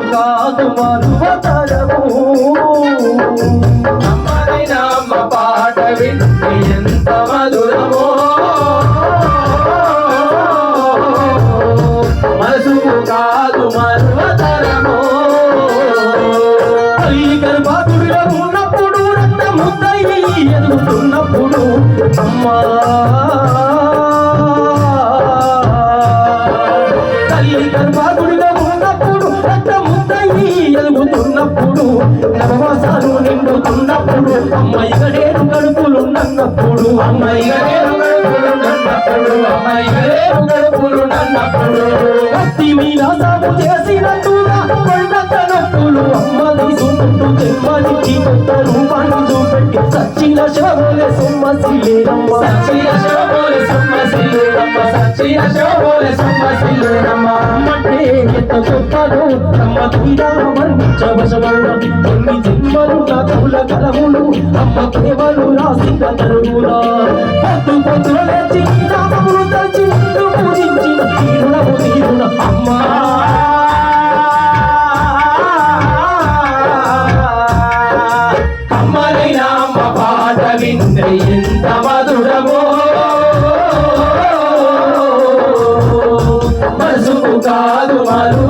కాదు మరువతరము అమ్మనైన అమ్మ పాట వింటే ఎంత మధురమో మనసుకు కాదు మరువతరము తల్లి గర్భాతుడిలో ఉన్నప్పుడు రక్తముద్దై ఎదుగుతున్నప్పుడు అమ్మా తల్లి గర్భాతుడిలో ఉన్నప్పుడు రక్తముద్దై ఎదుగుతున్నప్పుడు నవమాసాలు నిండుతున్నప్పుడు అమ్మాయిగడేరు గడుపులు నన్నప్పుడు అమ్మాయిగడేరు గడుపులు నన్నప్పుడు అమ్మాయిగడేరు గడుపులు నన్నప్పుడు కత్తి మీద సాగు చేసినట్టుగా పండతనప్పులు అమ్మని చూపుతూ జన్మనికి కొత్త రూపాన్ని చూపెట్టి సచ్చిన శోభోలే సొమ్మసిల్లేనమ్మ సచ్చిన శోభోలే సొమ్మసిల్లేనమ్మ సచ్చిన శోభోలే సొమ్మసిల్లేనమ్మ అమ్మంటే ఎంత గొప్పదో అమ్మ తీరా వర్ణించవశమన్నది కొన్ని జన్మలు నా కవుల కలములు అమ్మ ప్రేమలు రాసిన తరువులా పొద్దు పొద్దున లేచి నామములు తలచి నిన్ను పూజించిన తీరునము తీరున అమ్మా అమ్మనైనా అమ్మ పాట వింటే ఎంత మధురమో మనసుకు కాదు మరు